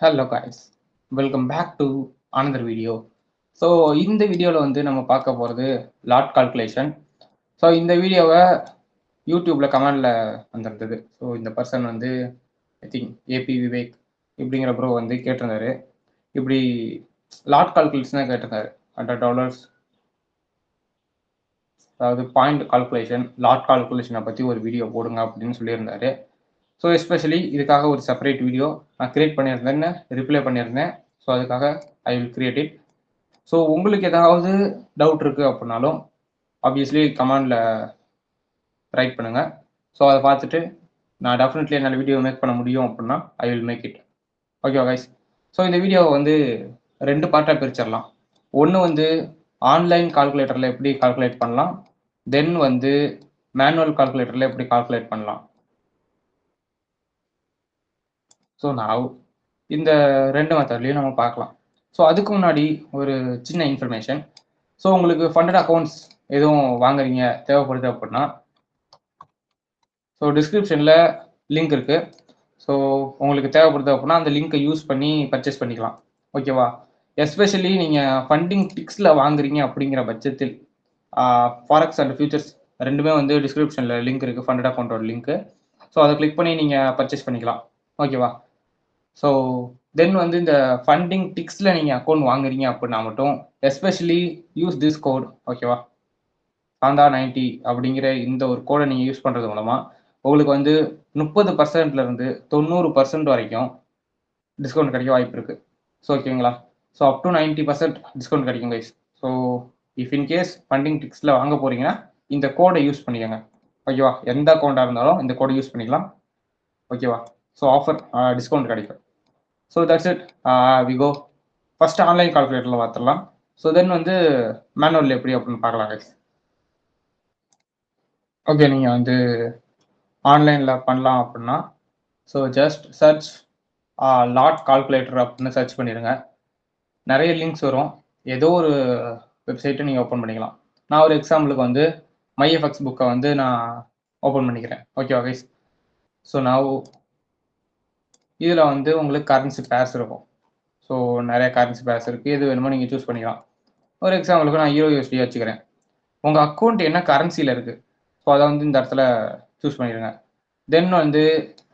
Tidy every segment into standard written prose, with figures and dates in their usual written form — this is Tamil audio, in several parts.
Hello guys, welcome back to another video. So இந்த வீடியோவில் வந்து நம்ம பார்க்க போகிறது லாட் கால்குலேஷன். ஸோ இந்த வீடியோவை யூடியூப்பில் கமெண்டில் வந்திருந்தது. ஸோ இந்த பர்சன் வந்து ஐ திங்க் ஏபி விவேக் இப்படிங்கிற ப்ரோ வந்து கேட்டிருந்தாரு. இப்படி லாட் கால்குலேஷன் தான் கேட்டிருந்தாரு. $100, அதாவது பாயிண்ட் கால்குலேஷன், லாட் கால்குலேஷனை பற்றி ஒரு வீடியோ போடுங்க அப்படின்னு சொல்லியிருந்தாரு. ஸோ எஸ்பெஷலி இதுக்காக ஒரு செப்பரேட் வீடியோ நான் கிரியேட் பண்ணியிருந்தேன்னு ரிப்ளை பண்ணியிருந்தேன். ஸோ அதுக்காக I will create it. So உங்களுக்கு ஏதாவது டவுட் இருக்குது அப்படின்னாலும் ஆப்வியஸ்லி கமெண்டில் ரைட் பண்ணுங்கள். ஸோ அதை பார்த்துட்டு நான் டெஃபினெட்லி என்னால் வீடியோ மேக் பண்ண முடியும் அப்படின்னா I will make it. Okay guys. So இந்த வீடியோவை வந்து 2 பார்ட்டாக பிரிச்சிடலாம். ஒன்று வந்து ஆன்லைன் கால்குலேட்டரில் எப்படி கால்குலேட் பண்ணலாம், தென் வந்து மேனுவல் கால்குலேட்டரில் எப்படி கால்குலேட் பண்ணலாம். ஸோ நான் இந்த 2 மெத்தட்லையும் நம்ம பார்க்கலாம். ஸோ அதுக்கு முன்னாடி ஒரு சின்ன இன்ஃபர்மேஷன். ஸோ உங்களுக்கு ஃபண்டட் அக்கௌண்ட்ஸ் எதுவும் வாங்குறீங்க தேவைப்படுது அப்படின்னா ஸோ டிஸ்கிரிப்ஷனில் லிங்க் இருக்குது. ஸோ உங்களுக்கு தேவைப்படுது அப்படின்னா அந்த லிங்க்கை யூஸ் பண்ணி பர்ச்சேஸ் பண்ணிக்கலாம். ஓகேவா? எஸ்பெஷலி நீங்கள் ஃபண்டிங் டிக்ஸில் வாங்குறீங்க அப்படிங்கிற பட்சத்தில் ஃபாரெக்ஸ் அண்ட் ஃபியூச்சர்ஸ் ரெண்டுமே வந்து டிஸ்கிரிப்ஷனில் லிங்க் இருக்குது, ஃபண்டட் அக்கௌண்ட்டோட லிங்க்கு. ஸோ அதை கிளிக் பண்ணி நீங்கள் பர்ச்சேஸ் பண்ணிக்கலாம். ஓகேவா? ஸோ தென் வந்து இந்த ஃபண்டிங் டிக்ஸில் நீங்கள் அக்கௌண்ட் வாங்குறீங்க அப்படின்னா மட்டும் எஸ்பெஷலி யூஸ் திஸ் கோட். ஓகேவா? சாந்தா 90 அப்படிங்கிற இந்த ஒரு கோடை நீங்கள் யூஸ் பண்ணுறது மூலமாக உங்களுக்கு வந்து 30%லேருந்து 90% வரைக்கும் டிஸ்கவுண்ட் கிடைக்க வாய்ப்பு இருக்குது. ஸோ ஓகேங்களா? ஸோ அப் டு 90% டிஸ்கவுண்ட் கிடைக்கும் guys. So if in case funding டிக்ஸில் வாங்க போகிறீங்கன்னா இந்த கோடை யூஸ் பண்ணிக்கோங்க. ஓகேவா? எந்த அக்கௌண்ட்டாக இருந்தாலும் இந்த கோடை யூஸ் பண்ணிக்கலாம். ஓகேவா? ஸோ ஆஃபர் டிஸ்கவுண்ட் கிடைக்கும். So that's it. We go first online கால்குலேட்டரில் பார்த்துடலாம். ஸோ தென் வந்து மேனுவல் எப்படி அப்படின்னு பார்க்கலாம் கைஸ். ஓகே, நீங்கள் வந்து ஆன்லைனில் பண்ணலாம் அப்படின்னா so just search lot calculator அப்படின்னு சர்ச் பண்ணிடுங்க. நிறைய லிங்க்ஸ் வரும். ஏதோ ஒரு வெப்சைட்டை நீங்கள் ஓப்பன் பண்ணிக்கலாம். நான் ஒரு எக்ஸாம்பிளுக்கு வந்து மைஎஃப்எக்ஸ் புக்கை வந்து நான் ஓப்பன் பண்ணிக்கிறேன். ஓகேவா கைஸ்? ஸோ நான் இதில் வந்து உங்களுக்கு கரன்சி பேர்ஸ் இருக்கும். ஸோ நிறைய கரன்சி பேர்ஸ் இருக்குது. எது வேணுமோ நீங்கள் சூஸ் பண்ணிக்கலாம். ஒரு எக்ஸாம்பிளுக்கு நான் USD வச்சுக்கிறேன். உங்கள் அக்கௌண்ட் என்ன கரன்சியில் இருக்குது ஸோ அதை வந்து இந்த இடத்துல சூஸ் பண்ணிடுங்க. தென் வந்து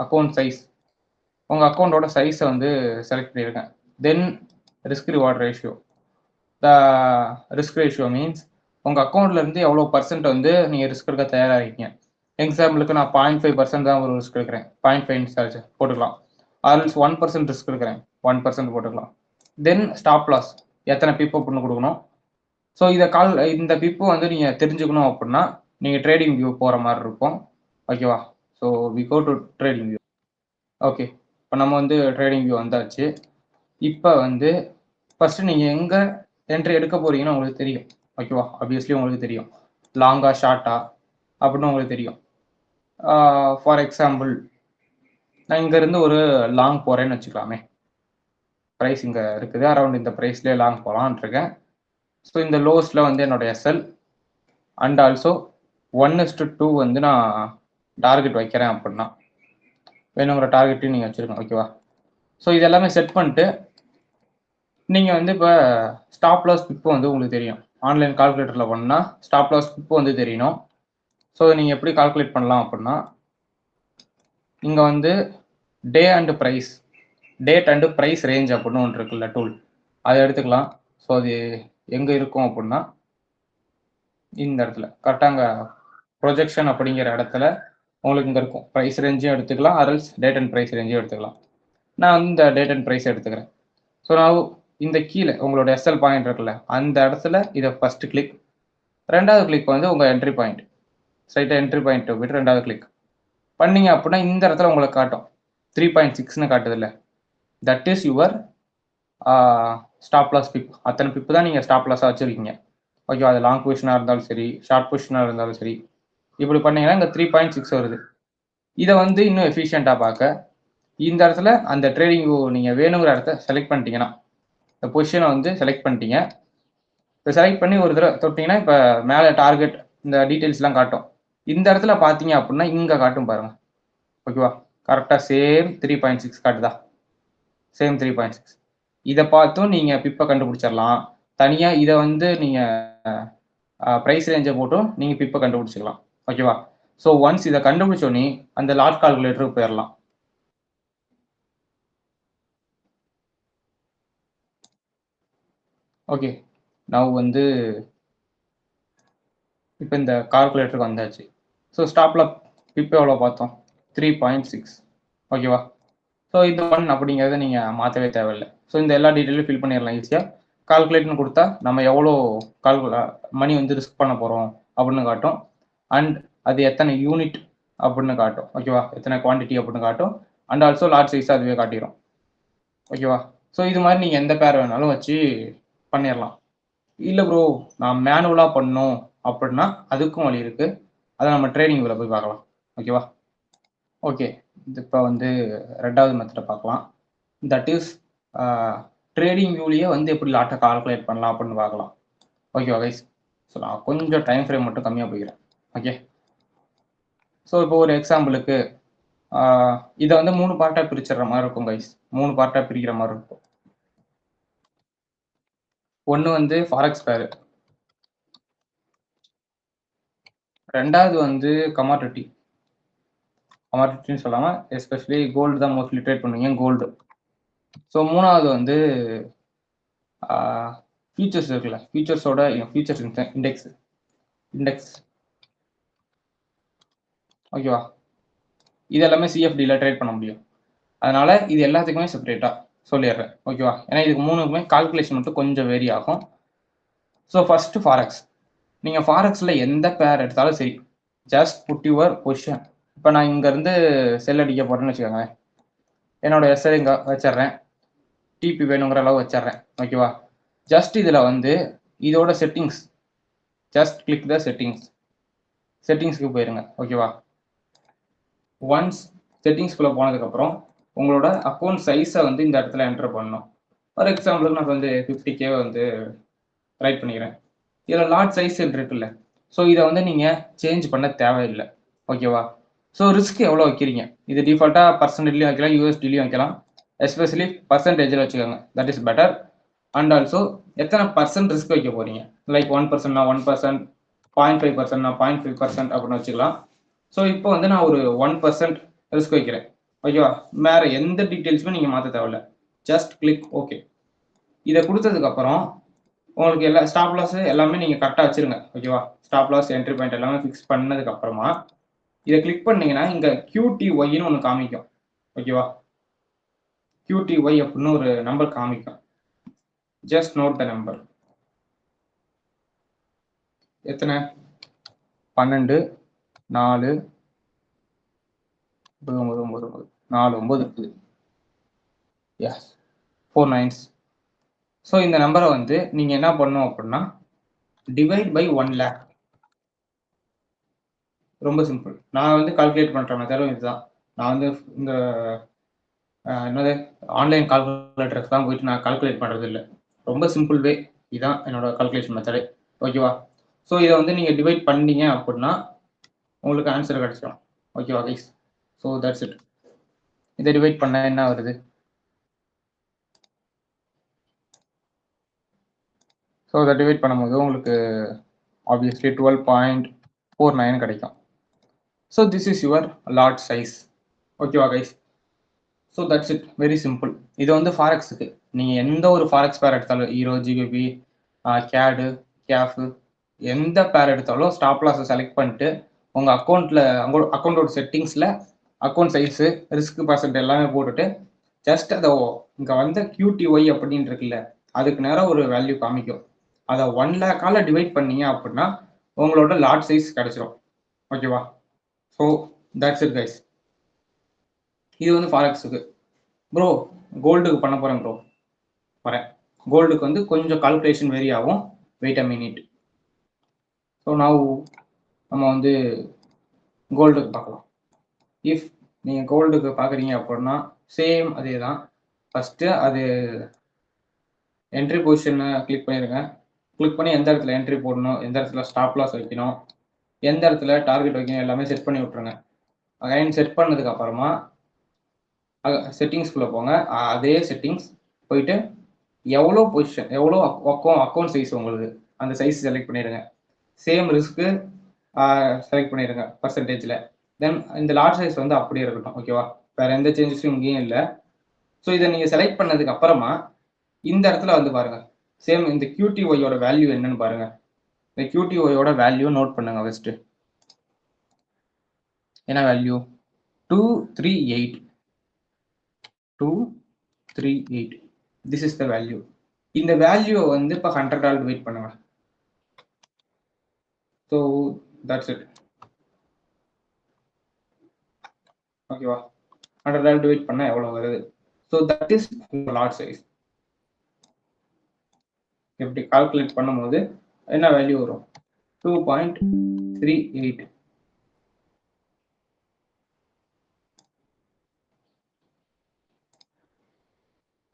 அக்கௌண்ட் சைஸ், உங்கள் அக்கௌண்ட்டோட சைஸை வந்து செலக்ட் பண்ணிடுங்க. Then risk reward ratio. The risk ratio means உங்கள் அக்கௌண்ட்லேருந்து எவ்வளோ பர்சன்ட் வந்து நீங்கள் ரிஸ்க் எடுக்க தயாராக இருக்கீங்க. எக்ஸாம்பிளுக்கு நான் 0.5% தான் ஒரு ரிஸ்க் எடுக்கிறேன், 0.5 சார்ஜ் போட்டுக்கலாம். ஆல்ஸ் 1% ரிஸ்க் எடுக்கிறேன், 1% போட்டுக்கலாம். தென் ஸ்டாப் லாஸ் எத்தனை பிப் அப்படின்னு கொடுக்கணும். ஸோ இந்த பிப்பு வந்து நீங்கள் தெரிஞ்சுக்கணும் அப்படின்னா நீங்கள் ட்ரேடிங் வியூ போகிற மாதிரி இருக்கும். ஓகேவா? So we go to trading view. Okay, இப்போ நம்ம வந்து ட்ரேடிங் வியூ வந்தாச்சு. இப்போ வந்து ஃபஸ்ட்டு நீங்கள் எங்கே என்ட்ரி எடுக்க போகிறீங்கன்னு உங்களுக்கு தெரியும். ஓகேவா? ஆப்வியஸ்லி உங்களுக்கு தெரியும் லாங்கா ஷார்ட்டா அப்படின்னு உங்களுக்கு தெரியும். ஃபார் எக்ஸாம்பிள் நான் இங்கேருந்து ஒரு லாங் போகிறேன்னு வச்சுக்கலாமே. ப்ரைஸ் இங்கே இருக்குது, அரௌண்ட் இந்த ப்ரைஸ்லேயே லாங் போகலான் இருக்கேன். ஸோ இந்த லோஸில் வந்து என்னோடய எஸ்எல் அண்ட் ஆல்சோ 1:2 வந்து நான் டார்கெட் வைக்கிறேன் அப்படின்னா வேணுங்கிற டார்கெட்டையும் நீங்கள் வச்சுருக்கோம். ஓகேவா? ஸோ இது எல்லாமே செட் பண்ணிட்டு நீங்கள் வந்து இப்போ ஸ்டாப் லாஸ் பிப்பு வந்து உங்களுக்கு தெரியும். ஆன்லைன் கால்குலேட்டரில் பண்ணால் ஸ்டாப் லாஸ் பிப்பு வந்து தெரியணும். ஸோ நீங்கள் எப்படி கால்குலேட் பண்ணலாம் அப்படின்னா இங்கே வந்து day and price, date and price range அப்படின்னு ஒன்று இருக்குல்ல டூல், அதை எடுத்துக்கலாம். ஸோ அது எங்கே இருக்கும் அப்படின்னா இந்த இடத்துல கரெக்டாக அங்கே ப்ரொஜெக்ஷன் அப்படிங்கிற இடத்துல உங்களுக்கு இங்கே இருக்கும். ப்ரைஸ் ரேஞ்சையும் எடுத்துக்கலாம், அரல்ஸ் டேட் அண்ட் ப்ரைஸ் ரேஞ்சையும் எடுத்துக்கலாம். நான் வந்து இந்த டேட் அண்ட் ப்ரைஸ் எடுத்துக்கிறேன். ஸோ நான் இந்த கீழே உங்களோட எஸ்எல் பாயிண்ட் இருக்குல்ல அந்த இடத்துல இதை ஃபஸ்ட்டு கிளிக், ரெண்டாவது கிளிக் வந்து உங்கள் என்ட்ரி பாயிண்ட், ஸ்ட்ரைட்டாக என்ட்ரி பாயிண்ட் விட்டு ரெண்டாவது கிளிக் பண்ணிங்க அப்படின்னா இந்த இடத்துல உங்களுக்கு காட்டும் 3.6ன்னு காட்டுது இல்லை, that is your stop loss pip. அத்தனை பிப்பு தான் நீங்கள் ஸ்டாப் லாஸாக வச்சுருக்கீங்க. ஓகே, அது லாங் பொசிஷனாக இருந்தாலும் சரி, ஷார்ட் பொசிஷனாக இருந்தாலும் சரி, இப்படி பண்ணிங்கன்னா இங்கே 3.6 வருது. இதை வந்து இன்னும் எஃபிஷியண்ட்டாக பார்க்க இந்த இடத்துல அந்த ட்ரேடிங் நீங்கள் வேணுங்கிற இடத்த செலக்ட் பண்ணிட்டீங்கன்னா இந்த பொசிஷனை வந்து செலக்ட் பண்ணிட்டீங்க. இப்போ செலக்ட் பண்ணி ஒரு தடவை தொட்டிங்கன்னா இப்போ மேலே டார்கெட் இந்த டீட்டெயில்ஸ்லாம் காட்டும். இந்த இடத்துல பார்த்தீங்க அப்படின்னா இங்கே காட்டும் பாருங்கள். ஓகேவா? கரெக்டாக சேம் 3.6 காட்டுதா? சேம் 3.6. இதை பார்த்தும் நீங்கள் பிப்பை கண்டுபிடிச்சிடலாம். தனியாக இதை வந்து நீங்கள் ப்ரைஸ் ரேஞ்சை போட்டும் நீங்கள் பிப்பை கண்டுபிடிச்சிக்கலாம். ஓகேவா? ஸோ ஒன்ஸ் இதை கண்டுபிடிச்சோன்னே அந்த லாட் கால்குலேட்டருக்கு போயிடலாம். ஓகே, நான் வந்து இப்போ இந்த கால்குலேட்டருக்கு வந்தாச்சு. ஸோ ஸ்டாப்பில் பிப் எவ்வளோ பார்த்தோம்? 3.6. ஓகேவா? ஸோ இது 1 அப்படிங்கிறத நீங்கள் மாற்றவே தேவையில்லை. ஸோ இந்த எல்லா டீட்டெயிலும் ஃபில் பண்ணிடலாம் ஈஸியாக. கால்குலேட்னு கொடுத்தா நம்ம எவ்வளோ மணி வந்து ரிஸ்க் பண்ண போகிறோம் அப்படின்னு காட்டும். அண்ட் அது எத்தனை யூனிட் அப்படின்னு காட்டும். ஓகேவா? எத்தனை குவான்டிட்டி அப்படின்னு காட்டும். அண்ட் ஆல்சோ லார்ஜ் சைஸ் அதுவே காட்டிடும். ஓகேவா? ஸோ இது மாதிரி நீங்கள் எந்த பேர் வேணாலும் வச்சு பண்ணிடலாம். இல்லை ப்ரோ, நான் மேனுவலாக பண்ணணும் அப்படின்னா அதுக்கும் வழி இருக்குது. அதை நம்ம ட்ரேடிங் வியூவில் போய் பார்க்கலாம். ஓகேவா? ஓகே, இப்போ வந்து ரெண்டாவது மெத்தடை பார்க்கலாம். தட் இஸ் ட்ரேடிங் வியூலேயே வந்து எப்படி லாட்டை கால்குலேட் பண்ணலாம் அப்படின்னு பார்க்கலாம். ஓகேவா கைஸ்? ஸோ நான் கொஞ்சம் டைம் ஃப்ரேம் மட்டும் கம்மியாக போய்க்கிறேன். ஓகே, ஸோ இப்போ ஒரு எக்ஸாம்பிளுக்கு இதை வந்து 3 பார்ட்டாக பிரிச்சிடுற மாதிரி இருக்கும் கைஸ். 3 பார்ட்டாக பிரிக்கிற மாதிரி இருக்கும். ஒன்று வந்து ஃபாரெக்ஸ் பேரு, ரெண்டாவது வந்து கமாடிட்டின்னு சொல்லாமல் எஸ்பெஷலி கோல்டு தான் மோஸ்ட்லி ட்ரேட் பண்ணுவீங்க, கோல்டு. ஸோ மூணாவது வந்து ஃபியூச்சர்ஸ் இருக்குல்ல, ஃபியூச்சர்ஸோட ஃபியூச்சர்ஸ் இண்டெக்ஸ். ஓகேவா? இது எல்லாமே சிஎஃப்டியில் ட்ரேட் பண்ண முடியும். அதனால இது எல்லாத்துக்குமே செப்பரேட்டாக சொல்லிடுறேன். ஓகேவா? ஏன்னா இதுக்கு மூணுக்குமே கால்குலேஷன் மட்டும் கொஞ்சம் வேரி ஆகும். So first forex. நீங்கள் ஃபாரெக்ஸில் எந்த பேர் எடுத்தாலும் சரி, ஜஸ்ட் புட் யுவர் பொசிஷன். இப்போ நான் இங்கேருந்து செல் அடிக்க போகிறேன்னு வச்சுக்கோங்க. என்னோட எஸ்ஐ இங்கே வச்சிட்றேன், டிபி வேணுங்கிற அளவு வச்சிட்றேன். ஓகேவா? ஜஸ்ட் இதில் வந்து இதோட செட்டிங்ஸ், ஜஸ்ட் கிளிக் த செட்டிங்ஸ்க்கு போயிருங்க. ஓகேவா? ஒன்ஸ் செட்டிங்ஸ்குள்ளே போனதுக்கப்புறம் உங்களோட அக்கௌண்ட் சைஸை வந்து இந்த இடத்துல என்டர் பண்ணணும். ஃபார் எக்ஸாம்பிளுக்கு நான் வந்து 50K வந்து ரைட் பண்ணிக்கிறேன். இதில் லாட் சைஸ் இருக்குல்ல, ஸோ இதை வந்து நீங்கள் சேஞ்ச் பண்ண தேவையில்லை. ஓகேவா? ஸோ ரிஸ்க் எவ்வளோ வைக்கிறீங்க? இது டிஃபால்ட்டாக பர்சன்டேஜ்லையும் வைக்கலாம், யூஎஸ்டிலையும் வைக்கலாம். எஸ்பெஷலி பர்சன்டேஜில் வச்சுக்கோங்க, that is better. And also எத்தனை பர்சன்ட் ரிஸ்க் வைக்க போகிறீங்க? லைக் 1%னா 1%, 0.5%னா 0.5% அப்படின்னு வச்சுக்கலாம். ஸோ இப்போ வந்து நான் ஒரு 1% ரிஸ்க் வைக்கிறேன். ஓகேவா? வேறு எந்த டீட்டெயில்ஸுமே நீங்கள் மாற்ற தேவையில்ல. Just click okay. இதை கொடுத்ததுக்கப்புறம் உங்களுக்கு எல்லா ஸ்டாப் லாஸ் எல்லாமே நீங்கள் கரெக்டாக வச்சுருங்க. ஓகேவா? ஸ்டாப் லாஸ், என்ட்ரி பாயிண்ட் எல்லாமே ஃபிக்ஸ் பண்ணதுக்கப்புறமா இதை கிளிக் பண்ணீங்கன்னா இங்கே QTYன்னு ஒன்று காமிக்கும். ஓகேவா? QTY அப்படின்னு ஒரு நம்பர் காமிக்கும். Just note the number. எத்தனை? 12 4 9 4 9 இருக்குது. S, 4 9s. ஸோ இந்த நம்பரை வந்து நீங்கள் என்ன பண்ணணும் அப்படின்னா டிவைட் பை 1 lakh. ரொம்ப சிம்பிள். நான் வந்து கால்குலேட் பண்ணுற மெத்தடும் இதுதான். நான் வந்து இந்த என்னது ஆன்லைன் கால்குலேட்டருக்கு தான் போயிட்டு நான் கால்குலேட் பண்ணுறது இல்லை. ரொம்ப சிம்பிள் வே இதுதான் என்னோட கால்குலேஷன் மெத்தடு. ஓகேவா? ஸோ இதை வந்து நீங்கள் டிவைட் பண்ணீங்க அப்படின்னா உங்களுக்கு ஆன்சர் கிடச்சிடும். ஓகேவா கைஸ்? So that's it. இதை டிவைட் பண்ண என்ன வருது? ஸோ இதை டிவைட் பண்ணும்போது உங்களுக்கு ஆப்வியஸ்லி 12.49 கிடைக்கும். So this is your lot size. ஓகேவா guys? So that's it, very simple. இது வந்து ஃபாரெக்ஸுக்கு. நீங்கள் எந்த ஒரு ஃபாரெக்ஸ் பேர் எடுத்தாலும், ஈரோ, ஜிபிபி, கேடு, கேஃபு, எந்த பேர் எடுத்தாலும் ஸ்டாப் லாஸை செலக்ட் பண்ணிட்டு உங்கள் அக்கௌண்ட்டோட செட்டிங்ஸில் அக்கௌண்ட் சைஸு, ரிஸ்க் பர்சன்ட் எல்லாமே போட்டுட்டு ஜஸ்ட் அதை இங்கே வந்து QTY அப்படின்னு இருக்குல்ல, அதுக்கு நேரம் ஒரு வேல்யூ காமிக்கும். அதை 1 lakh டிவைட் பண்ணீங்க அப்படின்னா உங்களோட லாட் சைஸ் கிடைச்சிரும். ஓகேவா? So that's it guys. இது வந்து ஃபாரெக்ஸுக்கு. ப்ரோ கோல்டுக்கு பண்ண போகிறேன் ப்ரோ, வரேன். கோல்டுக்கு வந்து கொஞ்சம் கால்குலேஷன் வேரி ஆகும். Wait a minute. ஸோ நம்ம வந்து கோல்டுக்கு பார்க்கலாம். இஃப் நீங்கள் கோல்டுக்கு பார்க்குறீங்க அப்படின்னா சேம் அதே தான். ஃபஸ்ட்டு அது என்ட்ரி பொசிஷனை கிளிக் பண்ணிடுங்க. கிளிக் பண்ணி எந்த இடத்துல என்ட்ரி போடணும், எந்த இடத்துல ஸ்டாப் லாஸ் வைக்கணும், எந்த இடத்துல டார்கெட் வைக்கணும் எல்லாமே செட் பண்ணி விட்ருங்க. அகைன் செட் பண்ணதுக்கு அப்புறமா செட்டிங்ஸ்குள்ளே போங்க. அதே செட்டிங்ஸ் போயிட்டு எவ்வளோ பொசிஷன், எவ்வளோ அக்கௌண்ட் சைஸ் உங்களுக்கு அந்த சைஸ் செலக்ட் பண்ணிடுங்க. சேம் ரிஸ்க்கு செலக்ட் பண்ணிடுங்க பர்சன்டேஜில். தென் இந்த லார்ஜ் சைஸ் வந்து அப்படியே இருக்கட்டும். ஓகேவா? வேறு எந்த சேஞ்சஸும் இங்கேயும் இல்லை. ஸோ இதை நீங்கள் செலக்ட் பண்ணதுக்கு அப்புறமா இந்த இடத்துல வந்து பாருங்கள், சேம் இந்த QTYயோட வேல்யூ என்னன்னு பாருங்கள். இந்த QTYயோட வேல்யூ நோட் பண்ணுங்க ஃபஸ்ட்டு. என்ன value? 238. 238. This is the value. இந்த வேல்யூவை வந்து இப்போ 100 டிவைட் பண்ணுங்க. So that's it. ஓகேவா? 100 டிவைட் பண்ண எவ்வளோ வருது? So that is large size. இப்படி கால்குலேட் பண்ணும்போது என்ன வேல்யூ வரும்? 2.38.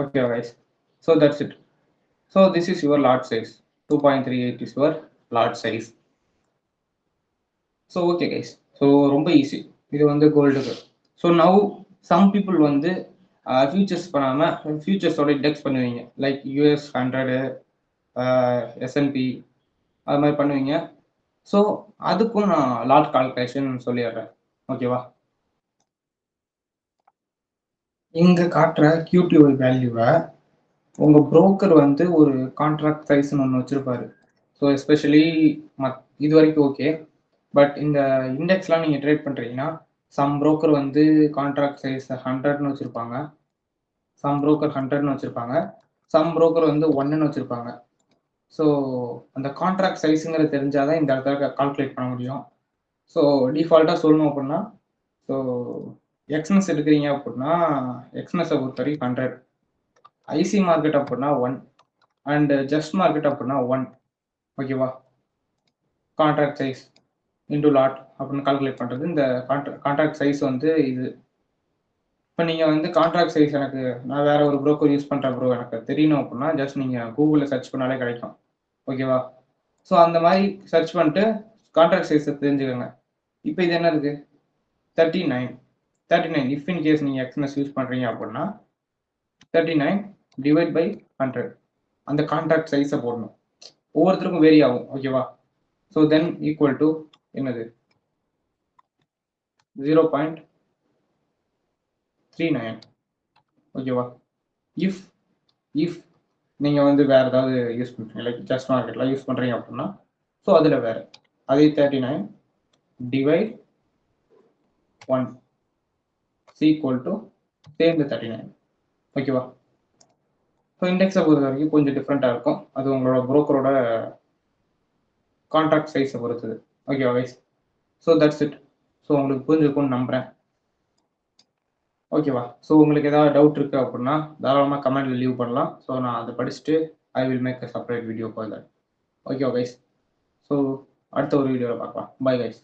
Okay guys, so that's it. So this is your large size. 2.38 is your large size. So okay guys, so ரொம்ப ஈஸி இது வந்து கோல்டுக்கு. ஸோ நவ் சம் பீப்புள் வந்து ஃபியூச்சர்ஸ் பண்ணாமல் ஃபியூச்சர்ஸோட இண்டெக்ஸ் பண்ணுவீங்க. லைக் US 100, S&P அது மாதிரி பண்ணுவீங்க. ஸோ அதுக்கும் நான் லாட் கால்குலேஷன் சொல்லிடுறேன். ஓகேவா? இங்கே காட்டுற QTY வேல்யூவை உங்கள் புரோக்கர் வந்து ஒரு கான்ட்ராக்ட் சைஸ்ன்னு ஒன்று வச்சுருப்பாரு. ஸோ எஸ்பெஷலி இது வரைக்கும் ஓகே. பட் இந்த இண்டெக்ஸ்லாம் நீங்கள் ட்ரேட் பண்ணுறீங்கன்னா சம் புரோக்கர் வந்து கான்ட்ராக்ட் சைஸ் 100ன்னு வச்சுருப்பாங்க, சம் புரோக்கர் 100ன்னு வச்சுருப்பாங்க, சம் புரோக்கர் வந்து 1ன்னு வச்சுருப்பாங்க. ஸோ அந்த கான்ட்ராக்ட் சைஸுங்கிறது தெரிஞ்சால் தான் இந்த இடத்துல கால்குலேட் பண்ண முடியும். ஸோ டிஃபால்ட்டாக சொல்லணும் அப்படின்னா, ஸோ எக்ஸ்னஸ் எடுக்கிறீங்க அப்படின்னா எக்ஸ்னஸை பொறுத்த வரைக்கும் 100, ஐசி மார்க்கெட் அப்படின்னா 1 அண்ட் ஜஸ்ட் மார்க்கெட் அப்படின்னா 1. ஓகேவா? கான்ட்ராக்ட் சைஸ் இன்டூ லாட் அப்படின்னு கால்குலேட் பண்ணுறது இந்த கான்ட்ராக்ட் சைஸ் வந்து இது. இப்போ நீங்கள் வந்து கான்ட்ராக்ட் சைஸ் எனக்கு நான் வேற ஒரு ப்ரோக்கர் யூஸ் பண்ணுறேன் ப்ரோ எனக்கு தெரியணும் அப்படின்னா ஜஸ்ட் நீங்கள் கூகுளில் சர்ச் பண்ணாலே கிடைக்கும். ஓகேவா? ஸோ அந்த மாதிரி சர்ச் பண்ணிட்டு கான்ட்ராக்ட் சைஸை தெரிஞ்சுக்கோங்க. இப்போ இது என்ன இருக்குது? 39. இஃப் இன் கேஸ் நீங்கள் எக்ஸ்என்எஸ் யூஸ் பண்ணுறீங்க அப்படின்னா 39 டிவைட் பை 100 அந்த கான்ட்ராக்ட் சைஸை போடணும். ஒவ்வொருத்தருக்கும் வேரி ஆகும். ஓகேவா? ஸோ தென் ஈக்குவல் டு என்னது 0.39. ஓகேவா? இஃப் நீங்கள் வந்து வேறு ஏதாவது யூஸ் பண்ணுறீங்க லைக் ஜஸ்ட் மார்க்கெட்டில் யூஸ் பண்ணுறீங்க அப்படின்னா ஸோ அதில் வேறு அதே 39 டிவைட் 1 ஈக்குவல் டு சேம் 39. ஓகேவா? ஸோ இண்டெக்ஸை பொறுத்த வரைக்கும் கொஞ்சம் டிஃப்ரெண்ட்டாக இருக்கும். அது உங்களோட புரோக்கரோட கான்ட்ராக்ட் சைஸை பொறுத்தது. ஓகேவா guys? So that's it. So உங்களுக்கு புரிஞ்சுக்கும்னு நம்புகிறேன். ஓகேவா? ஸோ உங்களுக்கு ஏதாவது டவுட் இருக்குது அப்படின்னா தாராளமாக கமெண்ட்டில் லீவ் பண்ணலாம். ஸோ நான் அதை படிச்சுட்டு I will make a separate video for that. ஓகேவா கைஸ்? ஸோ அடுத்த ஒரு வீடியோவில் பார்க்கலாம். Bye guys.